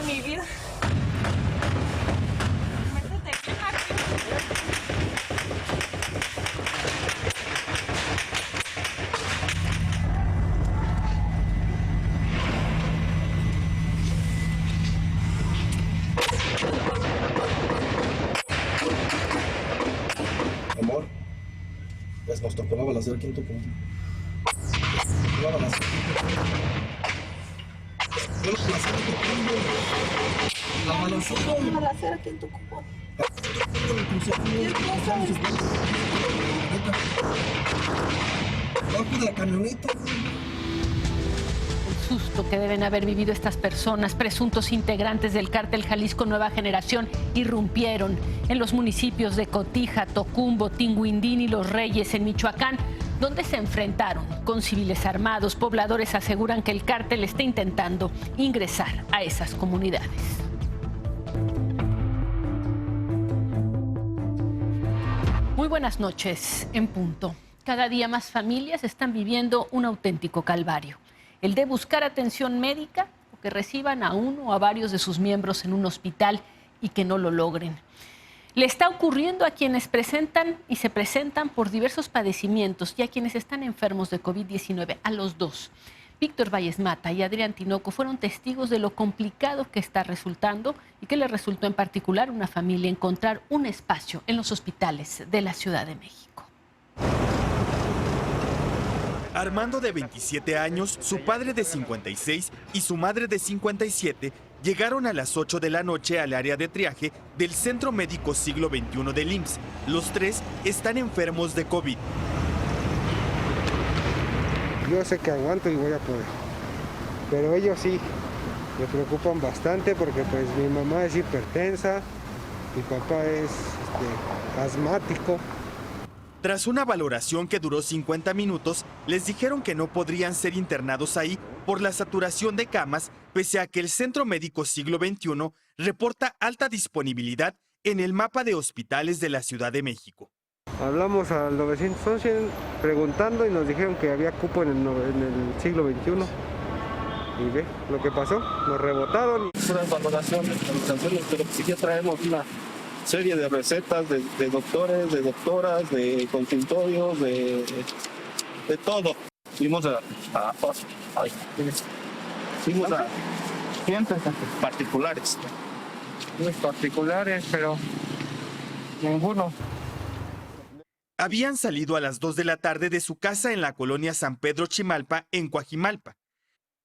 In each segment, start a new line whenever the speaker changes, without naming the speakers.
mi vida. Métete aquí.
Amor, pues nos tocó la balacera aquí en Tucumán. La balacera. La
balacera aquí en Tucumán.
Bajo de la camioneta.
El susto que deben haber vivido estas personas, presuntos integrantes del cártel Jalisco Nueva Generación, irrumpieron en los municipios de Cotija, Tocumbo, Tinguindín y Los Reyes, en Michoacán, donde se enfrentaron con civiles armados. Pobladores aseguran que el cártel está intentando ingresar a esas comunidades. Muy buenas noches, en punto. Cada día más familias están viviendo un auténtico calvario. El de buscar atención médica o que reciban a uno o a varios de sus miembros en un hospital y que no lo logren. Le está ocurriendo a quienes presentan y se presentan por diversos padecimientos y a quienes están enfermos de COVID-19, a los dos. Víctor Valles Mata y Adrián Tinoco fueron testigos de lo complicado que está resultando y que le resultó en particular a una familia encontrar un espacio en los hospitales de la Ciudad de México.
Armando, de 27 años, su padre de 56 y su madre de 57 llegaron a las 8 de la noche al área de triaje del Centro Médico Siglo XXI del IMSS. Los tres están enfermos de COVID.
Yo sé que aguanto y voy a poder, pero ellos sí, me preocupan bastante porque pues mi mamá es hipertensa, mi papá es asmático.
Tras una valoración que duró 50 minutos, les dijeron que no podrían ser internados ahí por la saturación de camas, pese a que el Centro Médico Siglo XXI reporta alta disponibilidad en el mapa de hospitales de la Ciudad de México.
Hablamos al 911 preguntando y nos dijeron que había cupo en el siglo XXI. Y ve lo que pasó, nos rebotaron.
Unas valoraciones, pero sí que traemos una serie de recetas de doctores, de doctoras, de consultorios, de todo. Fuimos a clientes particulares.
Los particulares, pero ninguno.
Habían salido a las 2 de la tarde de su casa en la colonia San Pedro Chimalpa, en Coajimalpa.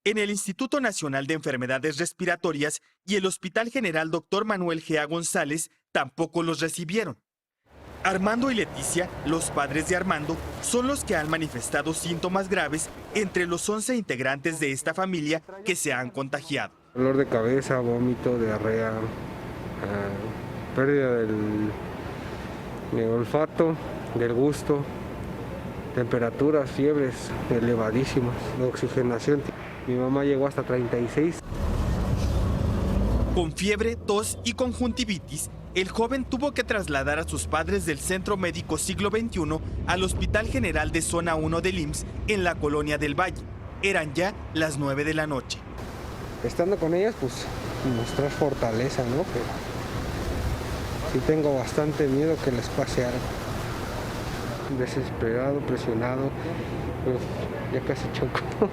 En el Instituto Nacional de Enfermedades Respiratorias y el Hospital General Dr. Manuel G.A. González tampoco los recibieron. Armando y Leticia, los padres de Armando, son los que han manifestado síntomas graves entre los 11 integrantes de esta familia que se han contagiado.
Dolor de cabeza, vómito, diarrea, pérdida del olfato, del gusto, temperaturas, fiebres elevadísimas, la oxigenación. Mi mamá llegó hasta 36.
Con fiebre, tos y conjuntivitis, el joven tuvo que trasladar a sus padres del Centro Médico Siglo XXI al Hospital General de Zona 1 del IMSS en la Colonia del Valle. Eran ya las 9 de la noche.
Estando con ellas, pues mostrar fortaleza, ¿no? Pero sí tengo bastante miedo que les pase algo. Desesperado, presionado, pues ya casi choco.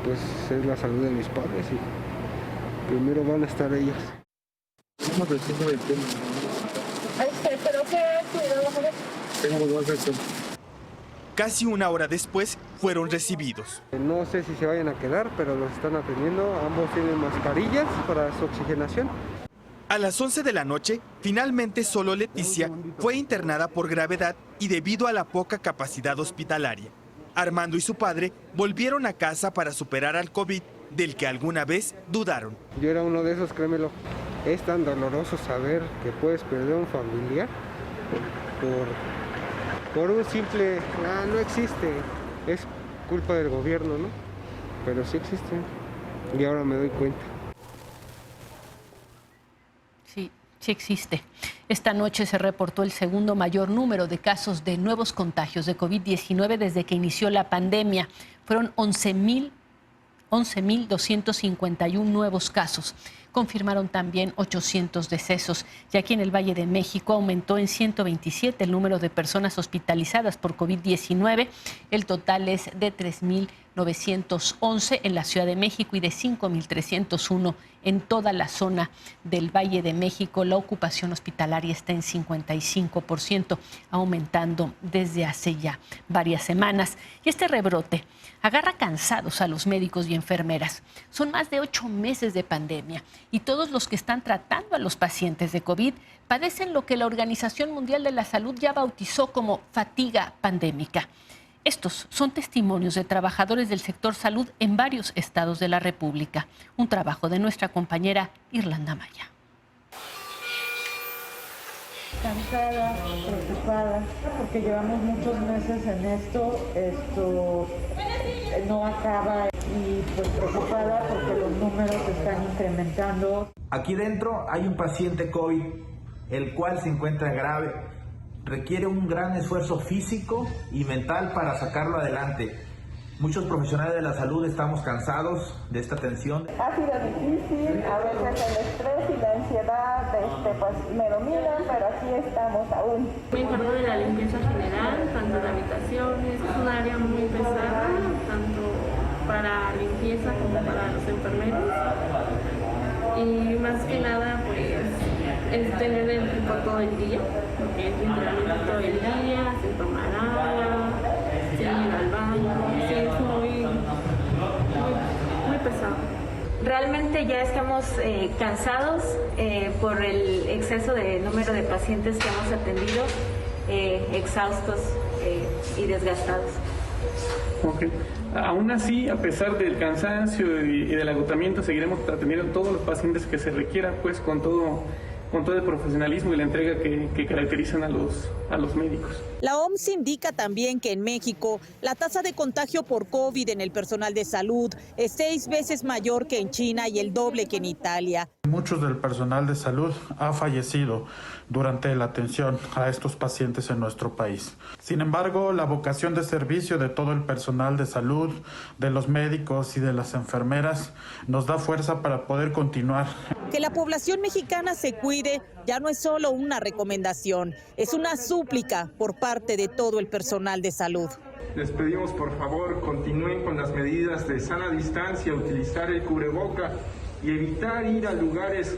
Pues es la salud de mis padres y primero van a estar ellas.
¿Pero qué cuidado?
Tengo 2 veces.
Casi una hora después fueron recibidos.
No sé si se vayan a quedar, pero los están atendiendo. Ambos tienen mascarillas para su oxigenación.
A las 11 de la noche, finalmente solo Leticia fue internada por gravedad y debido a la poca capacidad hospitalaria. Armando y su padre volvieron a casa para superar al COVID, del que alguna vez dudaron.
Yo era uno de esos, créemelo. Es tan doloroso saber que puedes perder a un familiar por un simple, no existe, es culpa del gobierno, ¿no? Pero sí existe y ahora me doy cuenta.
Sí existe. Esta noche se reportó el segundo mayor número de casos de nuevos contagios de COVID-19 desde que inició la pandemia. Fueron 11.000 11.251 nuevos casos. Confirmaron también 800 decesos. Y aquí en el Valle de México aumentó en 127 el número de personas hospitalizadas por COVID-19. El total es de 3.911 en la Ciudad de México y de 5.301 en toda la zona del Valle de México. La ocupación hospitalaria está en 55%, aumentando desde hace ya varias semanas. Y este rebrote agarra cansados a los médicos y enfermeras. Son más de 8 meses de pandemia y todos los que están tratando a los pacientes de COVID padecen lo que la Organización Mundial de la Salud ya bautizó como fatiga pandémica. Estos son testimonios de trabajadores del sector salud en varios estados de la República. Un trabajo de nuestra compañera Irlanda Maya.
Cansada, preocupada, porque llevamos muchos meses en esto no acaba y pues preocupada porque los números se están incrementando.
Aquí dentro hay un paciente COVID, el cual se encuentra grave. Requiere un gran esfuerzo físico y mental para sacarlo adelante. Muchos profesionales de la salud estamos cansados de esta tensión.
Ha sido difícil, a veces el estrés y la ansiedad pues me dominan, pero aquí estamos aún.
Me encargo de la limpieza general, tanto de habitaciones, es un área muy pesada, tanto para limpieza como para los enfermeros. Y más que nada pues es tener el equipo todo el día, porque es literalmente todo el día, sin tomar agua, sin ir al baño, sí, es muy pesado.
Realmente ya estamos cansados por el exceso de número de pacientes que hemos atendido, exhaustos y desgastados.
Okay. Aún así, a pesar del cansancio y del agotamiento, seguiremos atendiendo a todos los pacientes que se requieran, pues con todo el profesionalismo y la entrega que caracterizan a los médicos.
La OMS indica también que en México la tasa de contagio por COVID en el personal de salud es 6 veces mayor que en China y el doble que en Italia.
Muchos del personal de salud ha fallecido durante la atención a estos pacientes en nuestro país. Sin embargo, la vocación de servicio de todo el personal de salud, de los médicos y de las enfermeras nos da fuerza para poder continuar.
Que la población mexicana se cuide ya no es solo una recomendación, es una súplica por parte de todo el personal de salud.
Les pedimos por favor continúen con las medidas de sana distancia, utilizar el cubreboca y evitar ir a lugares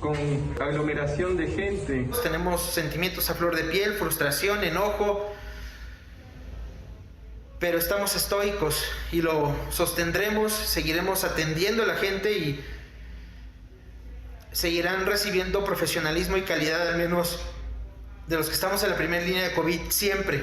con aglomeración de gente.
Tenemos sentimientos a flor de piel, frustración, enojo, pero estamos estoicos y lo sostendremos, seguiremos atendiendo a la gente y seguirán recibiendo profesionalismo y calidad, al menos de los que estamos en la primera línea de COVID, siempre.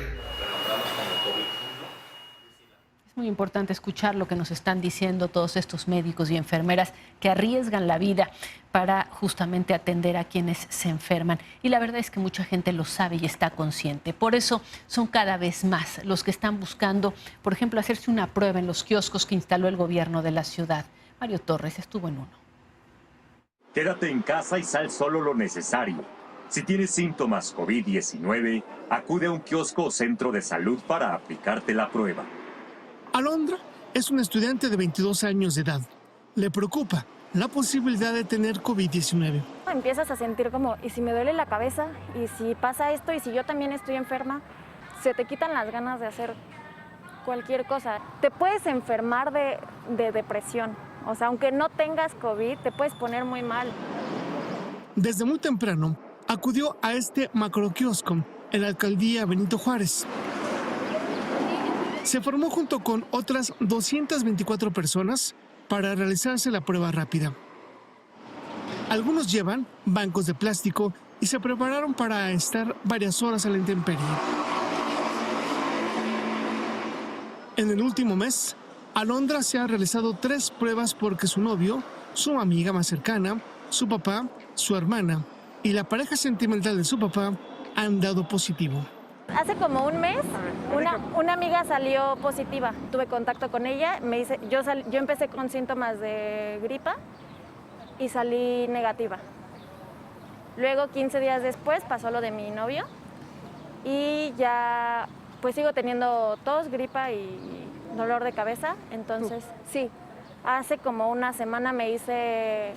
Es muy importante escuchar lo que nos están diciendo todos estos médicos y enfermeras que arriesgan la vida para justamente atender a quienes se enferman. Y la verdad es que mucha gente lo sabe y está consciente. Por eso son cada vez más los que están buscando, por ejemplo, hacerse una prueba en los kioscos que instaló el gobierno de la ciudad. Mario Torres estuvo en uno.
Quédate en casa y sal solo lo necesario. Si tienes síntomas COVID-19, acude a un kiosco o centro de salud para aplicarte la prueba.
Alondra es una estudiante de 22 años de edad. Le preocupa la posibilidad de tener COVID-19.
Empiezas a sentir como, ¿y si me duele la cabeza? ¿Y si pasa esto? ¿Y si yo también estoy enferma? Se te quitan las ganas de hacer cualquier cosa. Te puedes enfermar de depresión. O sea, aunque no tengas COVID, te puedes poner muy mal.
Desde muy temprano, acudió a este macroquiosco en la alcaldía Benito Juárez. Se formó junto con otras 224 personas para realizarse la prueba rápida. Algunos llevan bancos de plástico y se prepararon para estar varias horas a la intemperie. En el último mes, Alondra se ha realizado 3 pruebas porque su novio, su amiga más cercana, su papá, su hermana y la pareja sentimental de su papá han dado positivo.
Hace como un mes, una amiga salió positiva. Tuve contacto con ella, me dice, yo empecé con síntomas de gripa y salí negativa. Luego, 15 días después, pasó lo de mi novio y ya pues sigo teniendo tos, gripa y dolor de cabeza. Entonces, sí, Hace como una semana me hice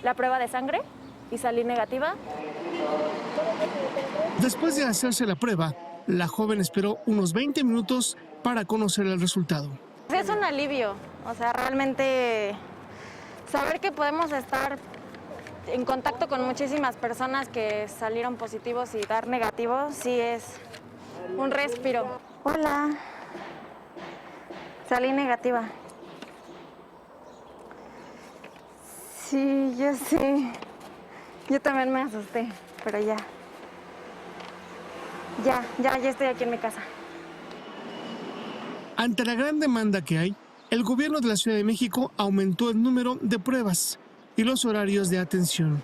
la prueba de sangre y salí negativa.
Después de hacerse la prueba, la joven esperó unos 20 minutos para conocer el resultado.
Es un alivio, o sea, realmente saber que podemos estar en contacto con muchísimas personas que salieron positivos y dar negativos, sí es un respiro. Hola, salí negativa. Sí, ya sé. Yo también me asusté, pero ya estoy aquí en mi casa.
Ante la gran demanda que hay, el gobierno de la Ciudad de México aumentó el número de pruebas y los horarios de atención.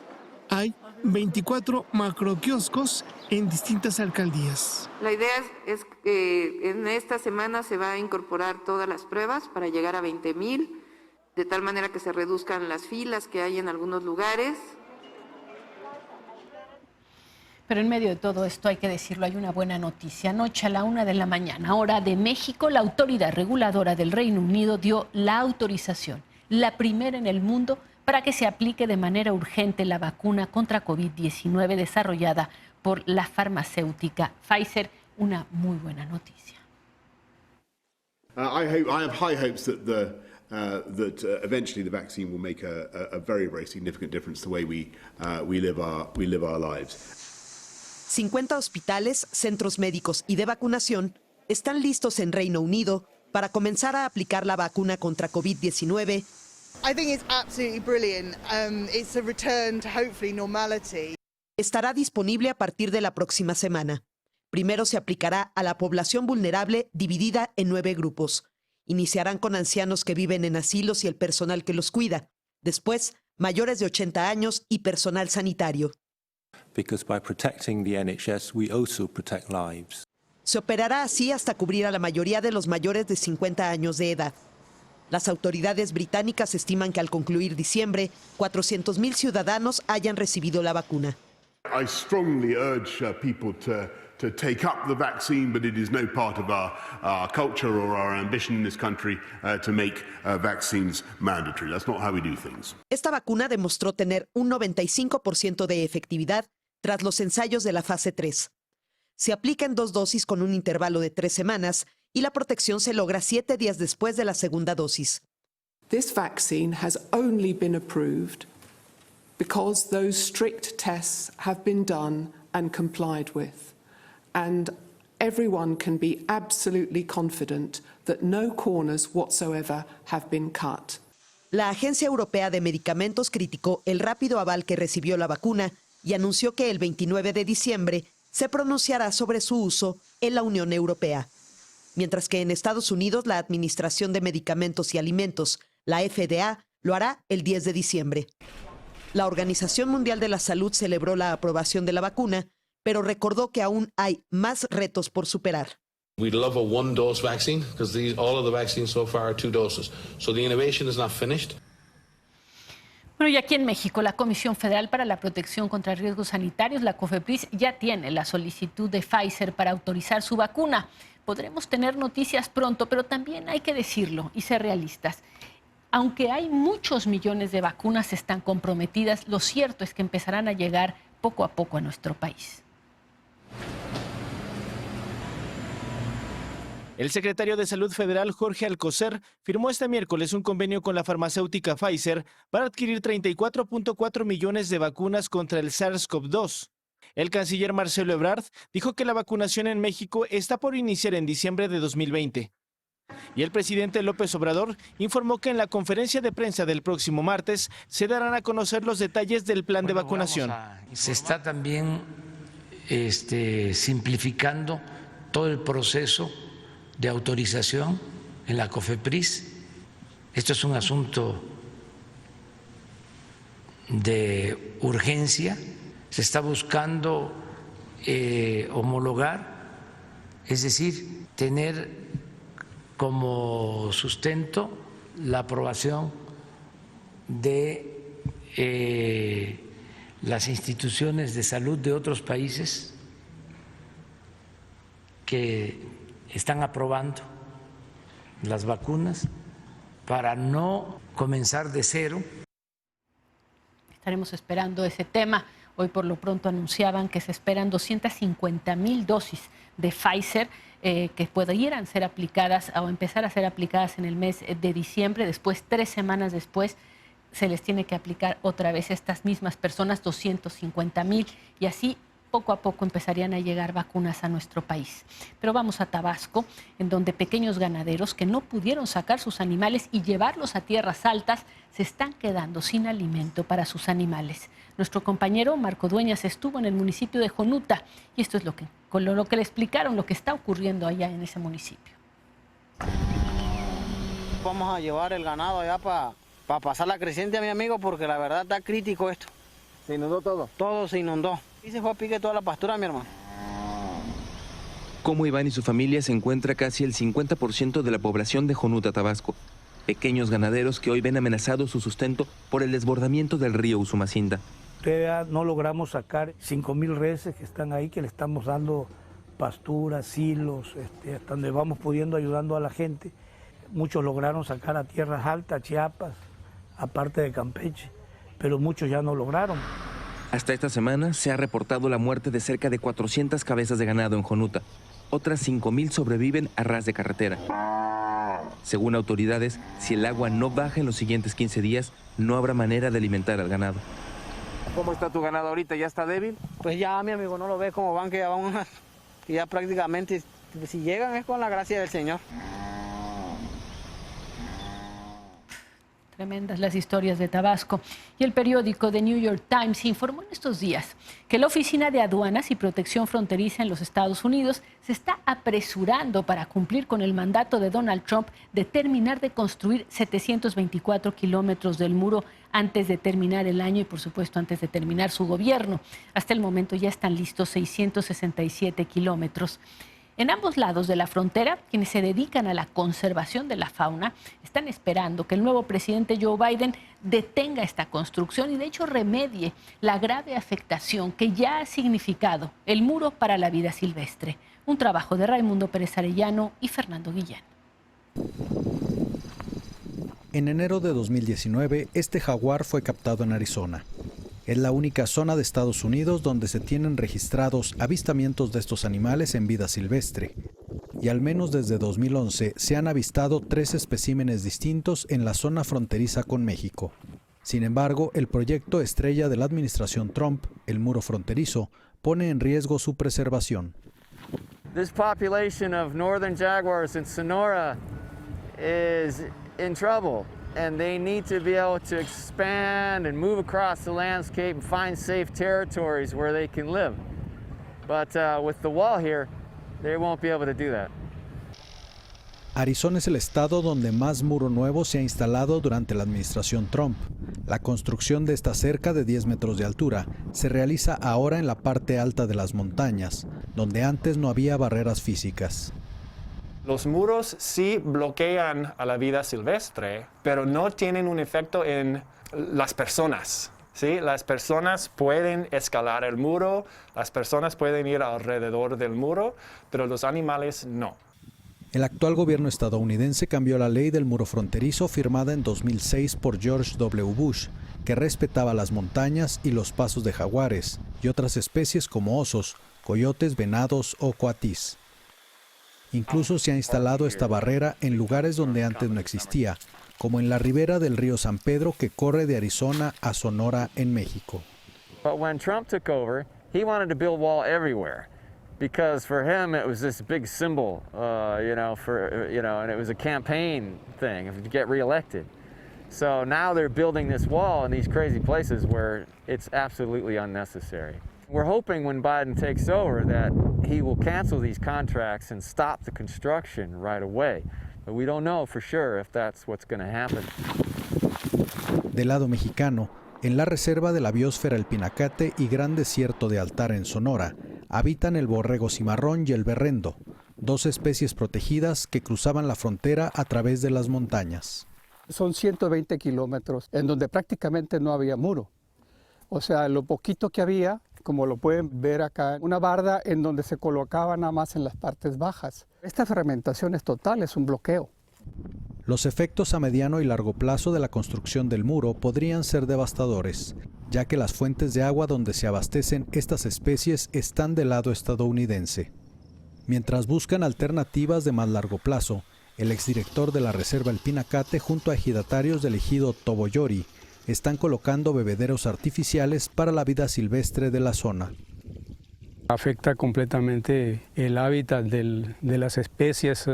Hay 24 macroquioscos en distintas alcaldías.
La idea es que en esta semana se va a incorporar todas las pruebas para llegar a 20,000, de tal manera que se reduzcan las filas que hay en algunos lugares.
Pero en medio de todo esto, hay que decirlo, hay una buena noticia. Anoche a la 1 de la mañana, hora de México, la autoridad reguladora del Reino Unido dio la autorización, la primera en el mundo, para que se aplique de manera urgente la vacuna contra COVID-19 desarrollada por la farmacéutica Pfizer. Una muy buena noticia.
I have high hopes that eventually the vaccine will make a very, very significant difference to the way we live our lives.
50 hospitales, centros médicos y de vacunación están listos en Reino Unido para comenzar a aplicar la vacuna contra COVID-19.
I think it's absolutely brilliant. It's a return to hopefully normality.
Estará disponible a partir de la próxima semana. Primero se aplicará a la población vulnerable dividida en 9 grupos. Iniciarán con ancianos que viven en asilos y el personal que los cuida. Después, mayores de 80 años y personal sanitario.
Because by protecting the NHS, we also protect lives.
Se operará así hasta cubrir a la mayoría de los mayores de 50 años de edad. Las autoridades británicas estiman que al concluir diciembre, 400,000 ciudadanos hayan recibido la vacuna.
I strongly urge people to take up the vaccine, but it is no part of our culture or our ambition in this country to make vaccines mandatory. That's not how we do things.
Esta vacuna demostró tener un 95% de efectividad tras los ensayos de la fase 3. Se aplica en 2 dosis con un intervalo de 3 semanas y la protección se logra 7 días después de la segunda dosis.
This vaccine has only been approved because those strict tests have been done and complied with. And everyone can be absolutely confident that no corners whatsoever have been cut.
La Agencia Europea de Medicamentos criticó el rápido aval que recibió la vacuna y anunció que el 29 de diciembre se pronunciará sobre su uso en la Unión Europea. Mientras que en Estados Unidos la Administración de Medicamentos y Alimentos, la FDA, lo hará el 10 de diciembre. La Organización Mundial de la Salud celebró la aprobación de la vacuna, pero recordó que aún hay más retos por superar.
We'd love a one-dose vaccine because all of the vaccines so far are 2 doses. So the innovation is not finished.
Bueno, y aquí en México, la Comisión Federal para la Protección contra Riesgos Sanitarios, la COFEPRIS, ya tiene la solicitud de Pfizer para autorizar su vacuna. Podremos tener noticias pronto, pero también hay que decirlo y ser realistas. Aunque hay muchos millones de vacunas están comprometidas, lo cierto es que empezarán a llegar poco a poco a nuestro país.
El secretario de Salud Federal, Jorge Alcocer, firmó este miércoles un convenio con la farmacéutica Pfizer para adquirir 34.4 millones de vacunas contra el SARS-CoV-2. El canciller Marcelo Ebrard dijo que la vacunación en México está por iniciar en diciembre de 2020. Y el presidente López Obrador informó que en la conferencia de prensa del próximo martes se darán a conocer los detalles del plan de vacunación.
Se está también simplificando todo el proceso de autorización en la COFEPRIS. Esto es un asunto de urgencia. Se está buscando homologar, es decir, tener como sustento la aprobación de las instituciones de salud de otros países que están aprobando las vacunas para no comenzar de cero.
Estaremos esperando ese tema. Hoy por lo pronto anunciaban que se esperan 250,000 dosis de Pfizer que pudieran ser aplicadas o empezar a ser aplicadas en el mes de diciembre. Después, 3 semanas después, se les tiene que aplicar otra vez a estas mismas personas 250,000 y así poco a poco empezarían a llegar vacunas a nuestro país. Pero vamos a Tabasco, en donde pequeños ganaderos que no pudieron sacar sus animales y llevarlos a tierras altas se están quedando sin alimento para sus animales. Nuestro compañero Marco Dueñas estuvo en el municipio de Jonuta y esto es lo que le explicaron, lo que está ocurriendo allá en ese municipio.
Vamos a llevar el ganado allá para pasar la creciente, mi amigo, porque la verdad está crítico esto.
¿Se inundó todo?
Todo se inundó. Y se fue a pique toda la pastura, mi hermano.
Como Iván y su familia se encuentra casi el 50% de la población de Jonuta, Tabasco. Pequeños ganaderos que hoy ven amenazado su sustento por el desbordamiento del río Usumacinta.
Todavía no logramos sacar 5,000 reses que están ahí, que le estamos dando pasturas, silos, hasta donde vamos pudiendo ayudando a la gente. Muchos lograron sacar a tierras altas, Chiapas, aparte de Campeche, pero muchos ya no lograron.
Hasta esta semana se ha reportado la muerte de cerca de 400 cabezas de ganado en Jonuta. Otras 5,000 sobreviven a ras de carretera. Según autoridades, si el agua no baja en los siguientes 15 días, no habrá manera de alimentar al ganado.
¿Cómo está tu ganado ahorita? ¿Ya está débil?
Pues ya, mi amigo, no lo ves cómo van, que ya prácticamente, si llegan es con la gracia del Señor.
Tremendas las historias de Tabasco. Y el periódico The New York Times informó en estos días que la Oficina de Aduanas y Protección Fronteriza en los Estados Unidos se está apresurando para cumplir con el mandato de Donald Trump de terminar de construir 724 kilómetros del muro antes de terminar el año y, por supuesto, antes de terminar su gobierno. Hasta el momento ya están listos 667 kilómetros. En ambos lados de la frontera, quienes se dedican a la conservación de la fauna están esperando que el nuevo presidente Joe Biden detenga esta construcción y de hecho remedie la grave afectación que ya ha significado el muro para la vida silvestre. Un trabajo de Raimundo Pérez Arellano y Fernando Guillén.
En enero de 2019, este jaguar fue captado en Arizona. Es la única zona de Estados Unidos donde se tienen registrados avistamientos de estos animales en vida silvestre. Y al menos desde 2011 se han avistado 3 especímenes distintos en la zona fronteriza con México. Sin embargo, el proyecto estrella de la administración Trump, el muro fronterizo, pone en riesgo su preservación.
This population of northern jaguars in Sonora is in trouble. And they need to be able to expand and move across the landscape and find safe territories where they can live. But with the wall here, they won't be able to do that.
Arizona es el estado donde más muro nuevo se ha instalado durante la administración Trump. La construcción de esta cerca de 10 metros de altura se realiza ahora en la parte alta de las montañas, donde antes no había barreras físicas.
Los muros sí bloquean a la vida silvestre, pero no tienen un efecto en las personas. ¿Sí? Las personas pueden escalar el muro, las personas pueden ir alrededor del muro, pero los animales no.
El actual gobierno estadounidense cambió la ley del muro fronterizo firmada en 2006 por George W. Bush, que respetaba las montañas y los pasos de jaguares y otras especies como osos, coyotes, venados o coatís. Incluso se ha instalado esta barrera en lugares donde antes no existía, como en la ribera del río San Pedro que corre de Arizona a Sonora en México.
But when Trump took over, he wanted to build wall everywhere, because for him it was this big symbol, and it was a campaign thing to get reelected. So now they're building this wall in these crazy places where it's absolutely unnecessary. We're hoping when Biden takes over that he will cancel these contracts and stop the construction right away. But we don't know for sure if that's what's going to happen.
Del lado mexicano, en la reserva de la biosfera El Pinacate y Gran Desierto de Altar en Sonora, habitan el borrego cimarrón y el berrendo, 2 especies protegidas que cruzaban la frontera a través de las montañas.
Son 120 kilómetros en donde prácticamente no había muro. O sea, lo poquito que había, como lo pueden ver acá, una barda en donde se colocaba nada más en las partes bajas. Esta fragmentación es total, es un bloqueo.
Los efectos a mediano y largo plazo de la construcción del muro podrían ser devastadores, ya que las fuentes de agua donde se abastecen estas especies están del lado estadounidense. Mientras buscan alternativas de más largo plazo, el exdirector de la Reserva El Pinacate junto a ejidatarios del ejido Toboyori están colocando bebederos artificiales para la vida silvestre de la zona.
Afecta completamente el hábitat de las especies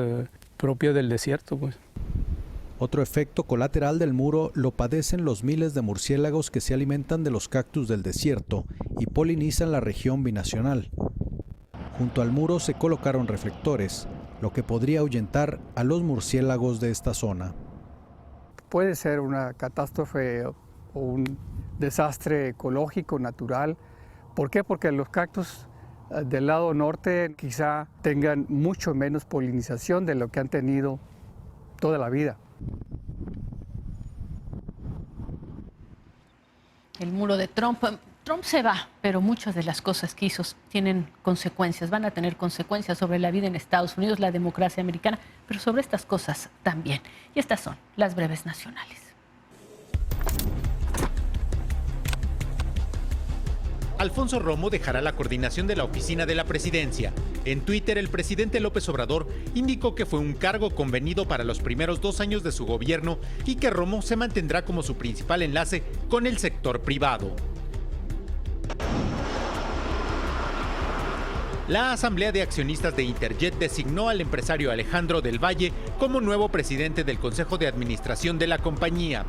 propias del desierto, pues.
Otro efecto colateral del muro lo padecen los miles de murciélagos que se alimentan de los cactus del desierto y polinizan la región binacional. Junto al muro se colocaron reflectores, lo que podría ahuyentar a los murciélagos de esta zona.
Puede ser una catástrofe o un desastre ecológico, natural. ¿Por qué? Porque los cactus del lado norte quizá tengan mucho menos polinización de lo que han tenido toda la vida.
El muro de Trump. Trump se va, pero muchas de las cosas que hizo tienen consecuencias, van a tener consecuencias sobre la vida en Estados Unidos, la democracia americana, pero sobre estas cosas también. Y estas son las breves nacionales.
Alfonso Romo dejará la coordinación de la oficina de la presidencia. En Twitter, el presidente López Obrador indicó que fue un cargo convenido para los primeros 2 años de su gobierno y que Romo se mantendrá como su principal enlace con el sector privado. La Asamblea de Accionistas de Interjet designó al empresario Alejandro del Valle como nuevo presidente del Consejo de Administración de la compañía.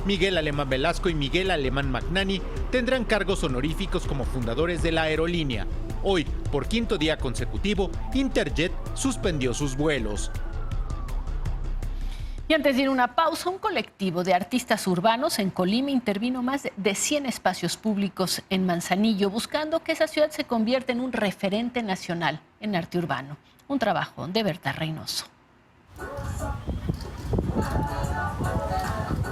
Miguel Alemán Velasco y Miguel Alemán Magnani tendrán cargos honoríficos como fundadores de la aerolínea. Hoy, por 5º día consecutivo, Interjet suspendió sus vuelos.
Y antes de ir a una pausa, un colectivo de artistas urbanos en Colima intervino más de 100 espacios públicos en Manzanillo, buscando que esa ciudad se convierta en un referente nacional en arte urbano. Un trabajo de Berta Reynoso.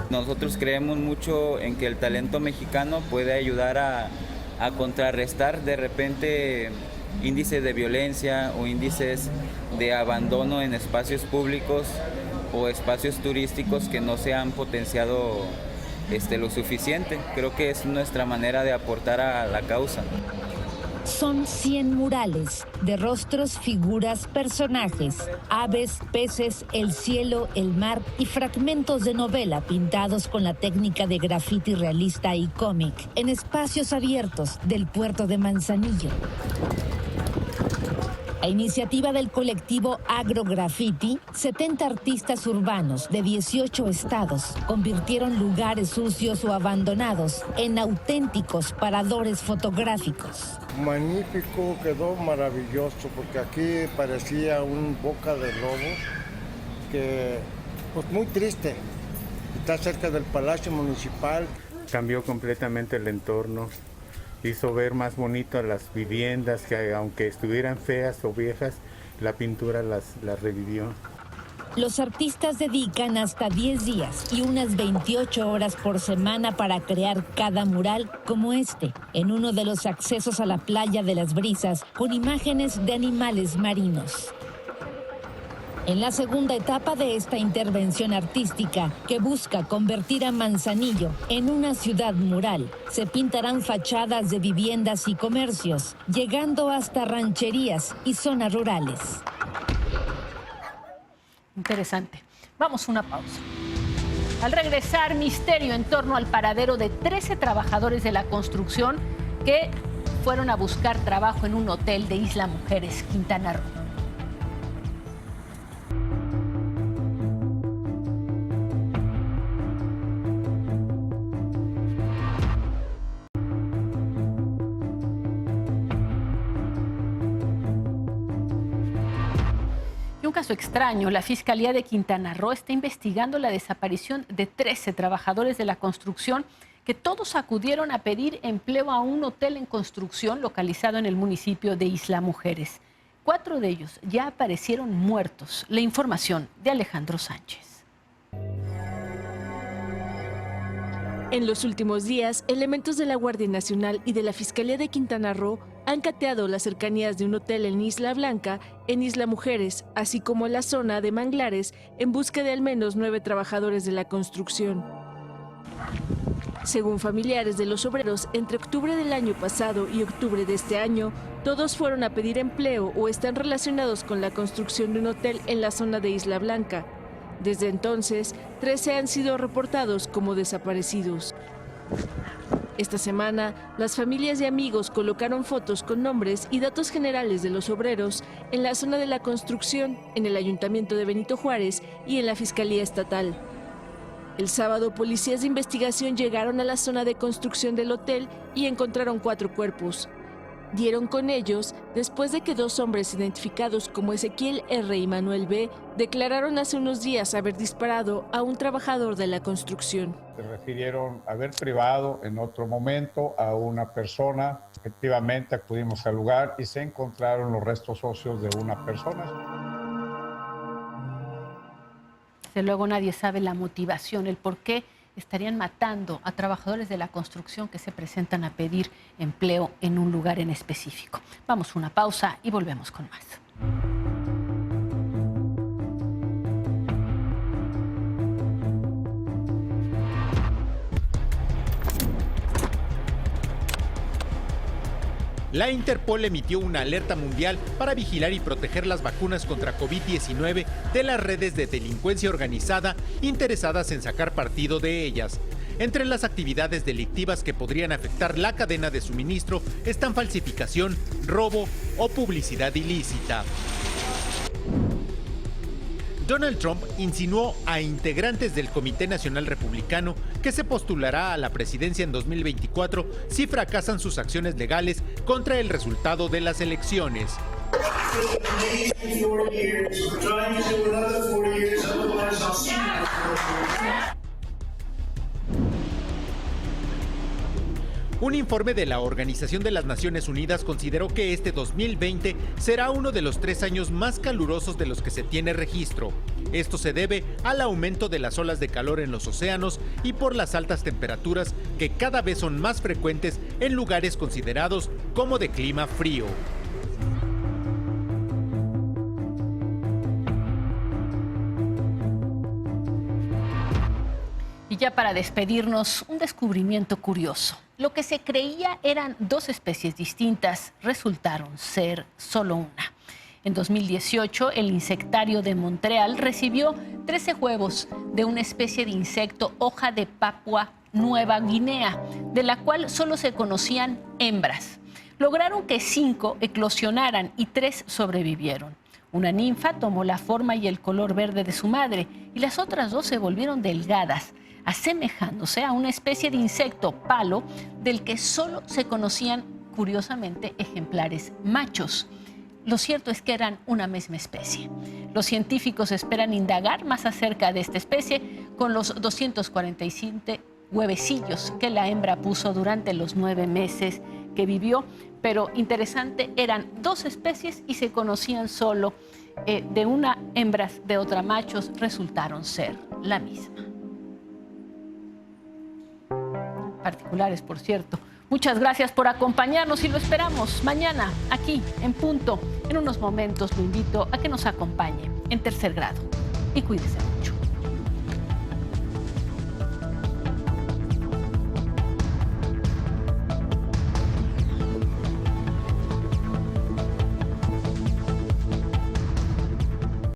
Nosotros creemos mucho en que el talento mexicano puede ayudar a contrarrestar de repente índices de violencia o índices de abandono en espacios públicos o espacios turísticos que no se han potenciado lo suficiente. Creo que es nuestra manera de aportar a la causa.
Son 100 murales de rostros, figuras, personajes, aves, peces, el cielo, el mar y fragmentos de novela pintados con la técnica de grafiti realista y cómic en espacios abiertos del puerto de Manzanillo. A iniciativa del colectivo Agrograffiti, 70 artistas urbanos de 18 estados convirtieron lugares sucios o abandonados en auténticos paradores fotográficos.
Magnífico, quedó maravilloso, porque aquí parecía un boca de lobo, que pues muy triste. Está cerca del Palacio Municipal.
Cambió completamente el entorno. Hizo ver más bonitas las viviendas, que aunque estuvieran feas o viejas, la pintura las revivió.
Los artistas dedican hasta 10 días y unas 28 horas por semana para crear cada mural como este, en uno de los accesos a la playa de las Brisas, con imágenes de animales marinos. En la segunda etapa de esta intervención artística, que busca convertir a Manzanillo en una ciudad mural, se pintarán fachadas de viviendas y comercios, llegando hasta rancherías y zonas rurales.
Interesante. Vamos a una pausa. Al regresar, misterio en torno al paradero de 13 trabajadores de la construcción que fueron a buscar trabajo en un hotel de Isla Mujeres, Quintana Roo. Un caso extraño, la Fiscalía de Quintana Roo está investigando la desaparición de 13 trabajadores de la construcción que todos acudieron a pedir empleo a un hotel en construcción localizado en el municipio de Isla Mujeres. 4 de ellos ya aparecieron muertos. La información de Alejandro Sánchez.
En los últimos días, elementos de la Guardia Nacional y de la Fiscalía de Quintana Roo han cateado las cercanías de un hotel en Isla Blanca, en Isla Mujeres, así como en la zona de Manglares, en busca de al menos 9 trabajadores de la construcción. Según familiares de los obreros, entre octubre del año pasado y octubre de este año, todos fueron a pedir empleo o están relacionados con la construcción de un hotel en la zona de Isla Blanca. Desde entonces, 13 han sido reportados como desaparecidos. Esta semana, las familias y amigos colocaron fotos con nombres y datos generales de los obreros en la zona de la construcción, en el Ayuntamiento de Benito Juárez y en la Fiscalía Estatal. El sábado, policías de investigación llegaron a la zona de construcción del hotel y encontraron 4 cuerpos. Dieron con ellos después de que 2 hombres identificados como Ezequiel R. y Manuel B. declararon hace unos días haber disparado a un trabajador de la construcción.
Se refirieron a haber privado en otro momento a una persona. Efectivamente acudimos al lugar y se encontraron los restos óseos de una persona.
Desde luego nadie sabe la motivación, el por qué estarían matando a trabajadores de la construcción que se presentan a pedir empleo en un lugar en específico. Vamos a una pausa y volvemos con más.
La Interpol emitió una alerta mundial para vigilar y proteger las vacunas contra COVID-19 de las redes de delincuencia organizada interesadas en sacar partido de ellas. Entre las actividades delictivas que podrían afectar la cadena de suministro están falsificación, robo o publicidad ilícita. Donald Trump insinuó a integrantes del Comité Nacional Republicano que se postulará a la presidencia en 2024 si fracasan sus acciones legales contra el resultado de las elecciones. Un informe de la Organización de las Naciones Unidas consideró que este 2020 será uno de los 3 años más calurosos de los que se tiene registro. Esto se debe al aumento de las olas de calor en los océanos y por las altas temperaturas que cada vez son más frecuentes en lugares considerados como de clima frío.
Y ya para despedirnos, un descubrimiento curioso. Lo que se creía eran 2 especies distintas, resultaron ser solo una. En 2018, el insectario de Montreal recibió 13 huevos de una especie de insecto hoja de Papua Nueva Guinea, de la cual solo se conocían hembras. Lograron que 5 eclosionaran y 3 sobrevivieron. Una ninfa tomó la forma y el color verde de su madre y las otras 2 se volvieron delgadas, asemejándose a una especie de insecto palo del que solo se conocían, curiosamente, ejemplares machos. Lo cierto es que eran una misma especie. Los científicos esperan indagar más acerca de esta especie con los 247 huevecillos que la hembra puso durante los 9 meses que vivió, pero interesante, eran 2 especies y se conocían solo de una hembras, de otra machos, resultaron ser la misma. Particulares, por cierto. Muchas gracias por acompañarnos y lo esperamos mañana aquí en punto. En unos momentos lo invito a que nos acompañe en Tercer Grado y cuídese.